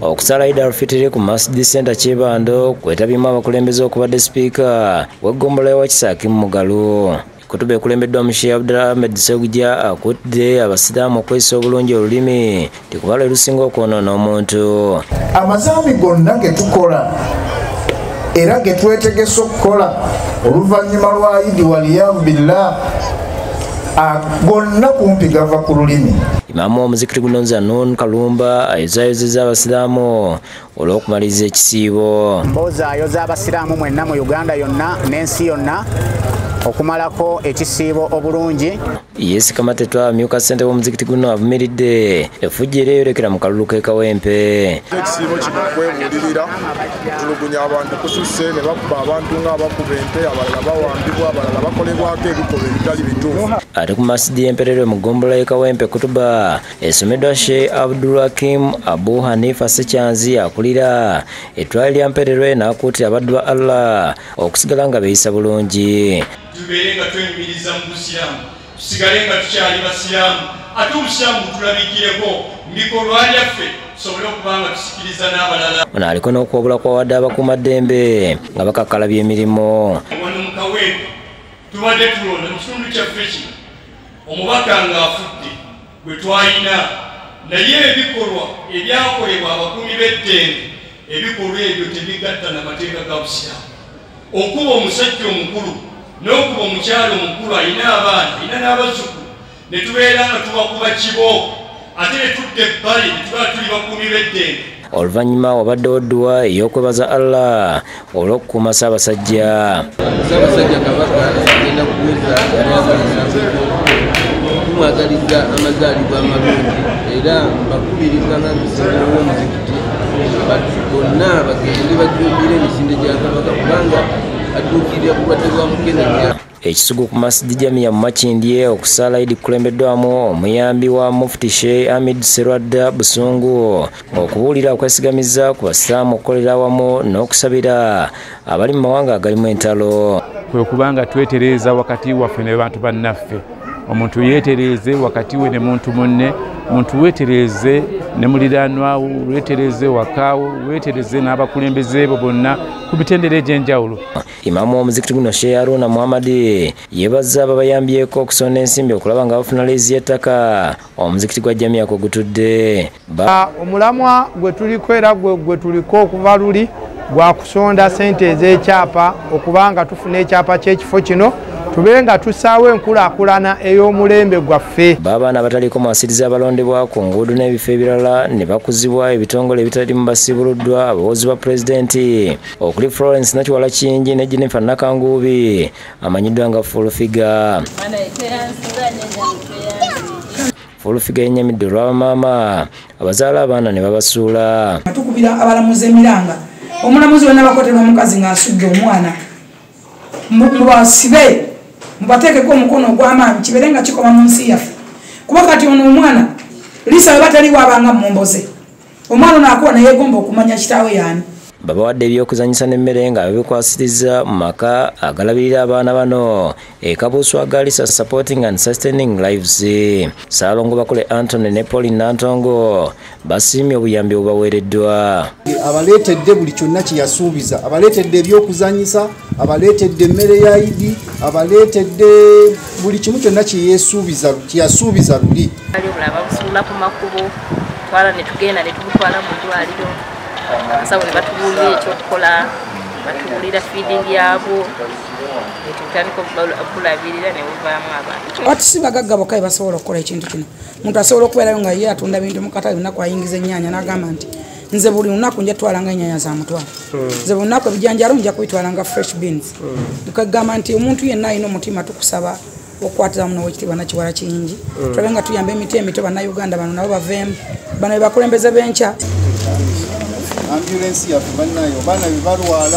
Okusala Eid al-Fitr ku Masjid Center Chibando kwetabyemu abakulembeze okubadde Speaker w'eggombolola wa Kisaaki mu Mugalu. Kutuba ekulembeddwa Sheikh Abdullah Ahmed Ssebuggya akutte abasiraamu okweyisa obulungi olulimi tikuba lwe lusinga okwonoona omuntu. Amazambi gonna ge tukola era ge twetegese okukola oluvannyuma lwa Eid waliyamu billah gonna kumpi gava ku lulimi. Imaamu omuzikiti guno Zanun Kalumba ayozayozezza abasiraamu olw'okumaliriza ekisiibo. Mbozaayoza abasiraamu mwenna mu Uganda yonna n'ensi yonna okumalako ekisiibo obulungi. Yes Kamatetwa amyuka ssentebe w'omuzikiti guno avumiridde effujjo eryeyolekera mu kalulu k'e Kawempe. Ekisiibo kino kwewulirira tulugunya abantu kususse ne bakuba abantu ng'abakuba ente, abalala bawambibwa, abalala bakolebwako ebikolwa ebitali bituufu. Ate ku masjidi y'emperere mu ggombolola y'e Kawempe kutuba esomeddwa Sheikh Abdulhakim Abu Hanifa Ssekyanzi akulira ettwali lya mperere n'akuutira abaddu ba Allah okusigala nga beeyisa bulungi. Tubeere nga twenyumiriza mu busiraamu, tusigale nga tukyali basiraamu, ate obusiraamu butulabikireko mu bikolwa byaffe tusobole okuba nga tusikiriza n'abalala. Ono aliko n'okwabula kwawadde abakuumaddembe nga bakakkalabya emirimu. Wano mu Kawempe tubadde tulonda mu kitundu kyaffe kino omubaka ng'afudde gwe twalina, naye ebikolwa ebyakolebwa abakuumi b'eddembe ebikolwa ebyo tebigatta n'amateeka ga busiraamu. Okuba omusajja omukulu n'okuba omukyalo omukulu alina abaana alina n'abazzukulu ne tubeera nga tubakuba kibooko ate ne tudda ebbali ne tuba tuli bakuumi b'eddembe. Oluvannyuma wabaddewo dduwa ey'okwebaza Allah olw'okukuuma Ssaabasajja. Ssaabasajja Kabaka agenda kuweza tumwagaliza amazaalibwa amalungi era mbakubiriza n'abisinga w'omuzikiti bonna bagende bajjumbire emisinde gya Kabaka kubanga adduukirira bulwadde bwa mukenenya. Ekisugu ku Masjid Jamia mu Makindye okusala Eid kulembeddwamu omuyambi wa Mufti Sheikh Hamid Serwadda Busungu okubuulira okwesigamiza ku basiraamu okukolera awamu n'okusabira abali mu mawanga agalimu entalo. Kwe kubanga twetereeza wakati waffe ne bantu bannaffe, omuntu yeetereeze wakati we ne muntu munne, muntu weetereeze ne muliraanwawo, weetereeze wakaawo, weetereeze n'abakulembeze bo bonna ku mitendera egy'enjawulo. Imaamu w'omuzikiti guno Sheikh Haruna Muhammad yeebazza ababayambyeko okusonda ensimbi okulaba nga bafuna liizi y'ettaka omuzikiti gwa Jamia kwe gutudde. Omulamwa gwe tuliko era gwe tuliko okuva luli gwa kusonda ssente ez'ekyapa okuba nga tufuna ekyapa ky'ekifo kino tube nga tusaawo enkulaakulana ey'omulembe gwaffe. Baabaana abataliko mwasiriza abalondebwa ku nguudo n'ebifo ebirala ne bakuzibwa ebitongole ebitalimu basiibuluddwa abawozi ba pulezidenti okuli Florence Nakiwala Kingi ne Jennifer Nakanguubi amanyiddwa nga Full-Figure. Full-Figure yennyamidde olw'abamaama abazaala abaana ne babasuula. Tukubira abalamuzi emiranga omulamuzi wonna bakotera omukazi ng'asudde omwana mubasibe mubateekeko omukono ogw'amaanyi kibeere nga kikoma mu nsi yaffe kuba kati ono omwana liisa we bataliwo abanga mumboze omwana onaakuwa nayeegomba okumanya kitaawe yaani. Babawadde ebyokuzanyisa n'emmere nga babikwasiriza mu maka agalabirira abaana bano Kabuuswa Galisa Supporting and Sustaining Lives. Saalongo Bakole Anthony ne Pauline Nantongo basiimye obuyambi obubaweereddwa. Abaleetedde buli kyonna kye yasuubiza, abaleetedde ebyokuzanyisa, abaleetedde emmere ya Eid, abaleetedde buli kimu kyonna kye yasuubiza luli. Babusuula ku makubo twala ne tugenda ne tumutwala mu ddwaliro. Abasawo ne batubuulira ekyokukola, batubuulira feeding yaabo, netutandika okulabirira ne buvaamu abantu. Ati si bagagga bokka basobola okukola ekintu kino. Omuntu asobola okubeerayo nga ye atunda bintu mu katale lunaku ayingiza ennyaanya n'agamba nti nze buli lunaku nja twalanga ennyaanya za mutwalo. Nze buli lunaku ebijanjaalo nja kubitwalanga fresh beans. Tukagamba nti omuntu yenna alina omutima tukusaba okukwatira muno w'ekitiibwa Nakiwala Kingi. Tulabe nga tuyamba emiti emito bannayuganda bano nabo baveemu. Bano be bakulembeze b'enkya. Ambulance yaffe bannayo baana be balwala